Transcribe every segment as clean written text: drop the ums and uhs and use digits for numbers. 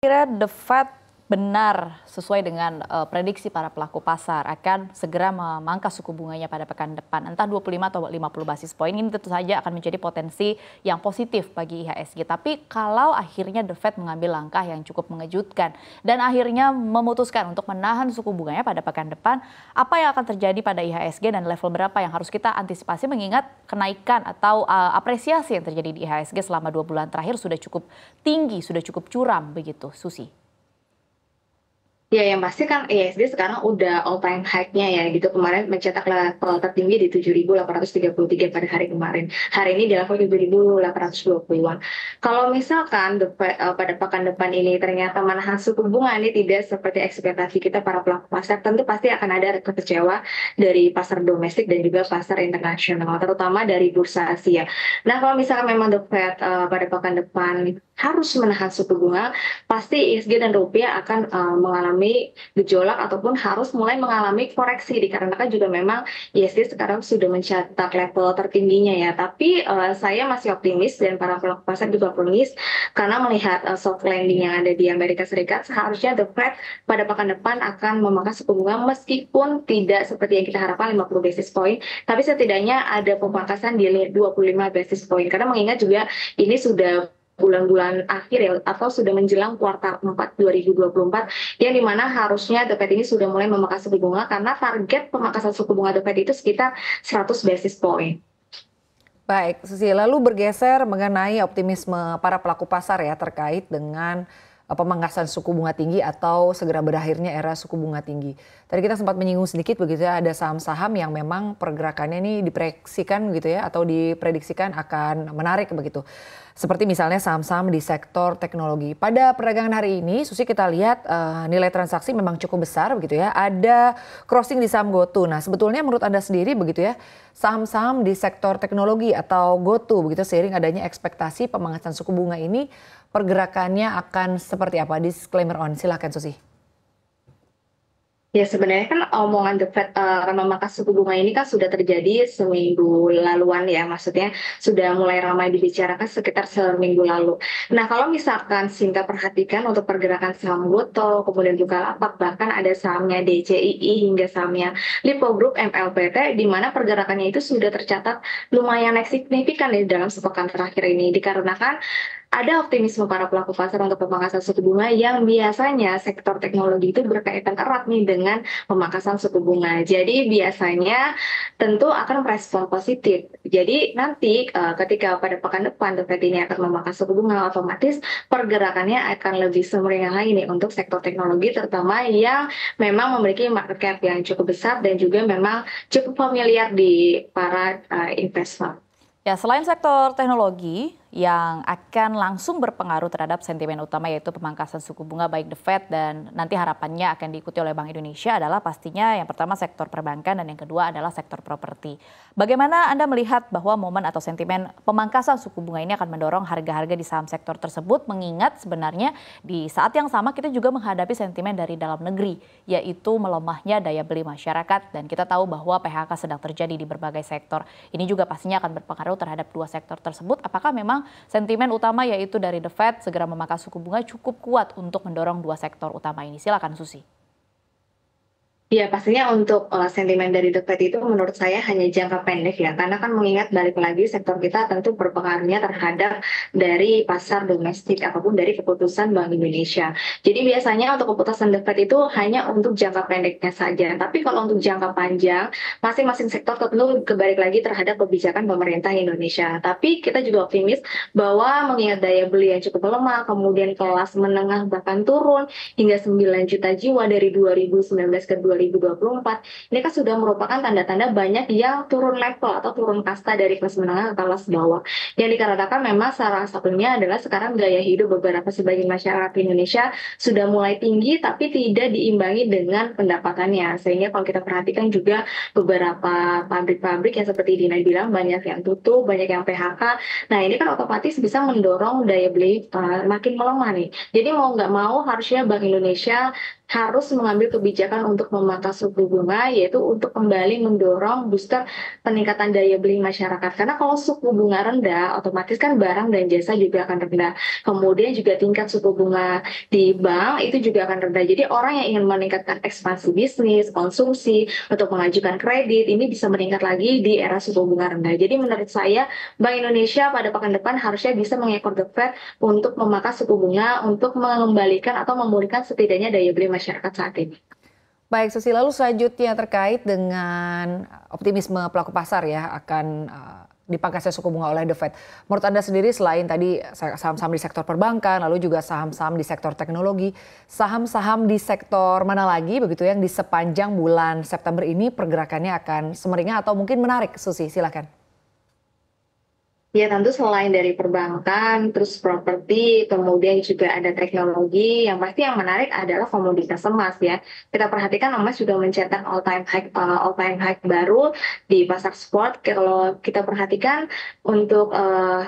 Kira The Fed benar sesuai dengan prediksi para pelaku pasar akan segera memangkas suku bunganya pada pekan depan, entah 25 atau 50 basis poin. Ini tentu saja akan menjadi potensi yang positif bagi IHSG. Tapi kalau akhirnya The Fed mengambil langkah yang cukup mengejutkan dan akhirnya memutuskan untuk menahan suku bunganya pada pekan depan, apa yang akan terjadi pada IHSG dan level berapa yang harus kita antisipasi mengingat kenaikan atau apresiasi yang terjadi di IHSG selama 2 bulan terakhir sudah cukup tinggi, sudah cukup curam begitu, Susi? Ya, yang pasti kan ISG sekarang udah all time high-nya ya gitu. Kemarin mencetak level tertinggi di 7.833 pada hari kemarin. Hari ini di level 7.820-an. Kalau misalkan pada pekan depan ini ternyata menahan suku bunga ini tidak seperti ekspektasi kita para pelaku pasar, tentu pasti akan ada kecewa dari pasar domestik dan juga pasar internasional, terutama dari bursa Asia. Nah, kalau misalkan memang The Fed pada pekan depan harus menahan suku bunga, pasti ISG dan rupiah akan mengalami gejolak ataupun harus mulai mengalami koreksi dikarenakan juga memang ISG sekarang sudah mencatat level tertingginya ya. Tapi saya masih optimis dan para pelaku pasar juga optimis karena melihat soft landing yang ada di Amerika Serikat, seharusnya The Fed pada pekan depan akan memangkas suku bunga meskipun tidak seperti yang kita harapkan 50 basis point, tapi setidaknya ada pemangkasan di 25 basis point karena mengingat juga ini sudah bulan-bulan akhir ya atau sudah menjelang kuartal 4 2024 yang dimana harusnya The Fed ini sudah mulai memangkas suku bunga karena target pemangkasan suku bunga The Fed itu sekitar 100 basis point. Baik, Susi, lalu bergeser mengenai optimisme para pelaku pasar ya terkait dengan pemangkasan suku bunga tinggi atau segera berakhirnya era suku bunga tinggi. Tadi kita sempat menyinggung sedikit begitu ya, ada saham-saham yang memang pergerakannya ini diproyeksikan gitu ya atau diprediksikan akan menarik begitu. Seperti misalnya saham-saham di sektor teknologi. Pada perdagangan hari ini, Susi kita lihat nilai transaksi memang cukup besar begitu ya. Ada crossing di saham GoTo. Nah, sebetulnya menurut Anda sendiri begitu ya, saham-saham di sektor teknologi atau GoTo begitu seiring adanya ekspektasi pemangkasan suku bunga ini pergerakannya akan seperti apa? Disclaimer on, silakan Susi. Ya, sebenarnya kan omongan The Fed memangkas suku bunga ini kan sudah terjadi seminggu laluan ya, maksudnya sudah mulai ramai dibicarakan sekitar seminggu lalu. Nah, kalau misalkan singkat perhatikan untuk pergerakan saham Gotoh, kemudian Bukalapak, bahkan ada sahamnya DCII hingga sahamnya Lipo Group MLPT, di mana pergerakannya itu sudah tercatat lumayan signifikan di dalam sepekan terakhir ini, dikarenakan ada optimisme para pelaku pasar untuk pemangkasan suku bunga yang biasanya sektor teknologi itu berkaitan erat nih dengan pemangkasan suku bunga. Jadi biasanya tentu akan merespon positif. Jadi nanti ketika pada pekan depan The Fed ini akan memangkas suku bunga, otomatis pergerakannya akan lebih sumringah lagi nih untuk sektor teknologi terutama yang memang memiliki market cap yang cukup besar dan juga memang cukup familiar di para investor. Ya, selain sektor teknologi yang akan langsung berpengaruh terhadap sentimen utama yaitu pemangkasan suku bunga baik The Fed dan nanti harapannya akan diikuti oleh Bank Indonesia adalah pastinya yang pertama sektor perbankan dan yang kedua adalah sektor properti. Bagaimana Anda melihat bahwa momen atau sentimen pemangkasan suku bunga ini akan mendorong harga-harga di saham sektor tersebut mengingat sebenarnya di saat yang sama kita juga menghadapi sentimen dari dalam negeri yaitu melemahnya daya beli masyarakat dan kita tahu bahwa PHK sedang terjadi di berbagai sektor. Ini juga pastinya akan berpengaruh terhadap dua sektor tersebut. Apakah memang sentimen utama yaitu dari The Fed segera memangkas suku bunga cukup kuat untuk mendorong dua sektor utama ini? Silakan Susi. Ya, pastinya untuk sentimen dari The Fed itu menurut saya hanya jangka pendek ya, karena kan mengingat balik lagi sektor kita tentu berpengaruhnya terhadap dari pasar domestik ataupun dari keputusan Bank Indonesia. Jadi biasanya untuk keputusan The Fed itu hanya untuk jangka pendeknya saja, tapi kalau untuk jangka panjang, masing-masing sektor tentu kebalik lagi terhadap kebijakan pemerintah Indonesia. Tapi kita juga optimis bahwa mengingat daya beli yang cukup melemah, kemudian kelas menengah bahkan turun hingga 9 juta jiwa dari 2019 ke 2024, ini kan sudah merupakan tanda-tanda banyak yang turun level atau turun kasta dari kelas menengah ke kelas bawah. Yang dikarenakan memang salah satunya adalah sekarang gaya hidup beberapa sebagian masyarakat Indonesia sudah mulai tinggi tapi tidak diimbangi dengan pendapatannya. Sehingga kalau kita perhatikan juga beberapa pabrik-pabrik yang seperti Dina bilang banyak yang tutup, banyak yang PHK. Nah, ini kan otomatis bisa mendorong daya beli makin melemah nih. Jadi mau nggak mau harusnya Bank Indonesia harus mengambil kebijakan untuk memangkas suku bunga, yaitu untuk kembali mendorong booster peningkatan daya beli masyarakat. Karena kalau suku bunga rendah, otomatis kan barang dan jasa juga akan rendah. Kemudian juga tingkat suku bunga di bank itu juga akan rendah. Jadi orang yang ingin meningkatkan ekspansi bisnis, konsumsi, untuk mengajukan kredit, ini bisa meningkat lagi di era suku bunga rendah. Jadi menurut saya, Bank Indonesia pada pekan depan harusnya bisa mengekor The Fed untuk memangkas suku bunga untuk mengembalikan atau memulihkan setidaknya daya beli masyarakat saat ini. Baik, Susi, lalu selanjutnya terkait dengan optimisme pelaku pasar ya akan dipangkasnya suku bunga oleh The Fed. Menurut Anda sendiri selain tadi saham-saham di sektor perbankan, lalu juga saham-saham di sektor teknologi, saham-saham di sektor mana lagi begitu yang di sepanjang bulan September ini pergerakannya akan semeringah atau mungkin menarik, Susi? Silakan. Ya tentu selain dari perbankan, terus properti, kemudian juga ada teknologi, yang pasti yang menarik adalah komoditas emas ya. Kita perhatikan emas juga mencetak all time high baru di pasar spot. Kalau kita perhatikan untuk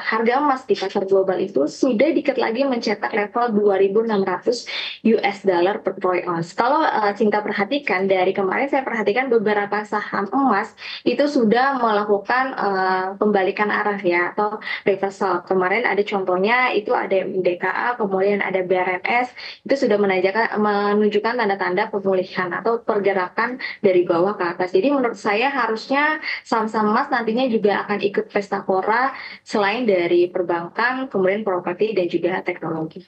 harga emas di pasar global itu sudah dikit lagi mencetak level 2.600 US dollar per troy ounce. Kalau Cinta perhatikan dari kemarin saya perhatikan beberapa saham emas itu sudah melakukan pembalikan arah ya atau reversal. Kemarin ada contohnya itu ada MDKA, kemudian ada BRNS, itu sudah menunjukkan tanda-tanda pemulihan atau pergerakan dari bawah ke atas. Jadi menurut saya harusnya saham-saham emas nantinya juga akan ikut pesta pora selain dari perbankan, kemudian properti dan juga teknologi.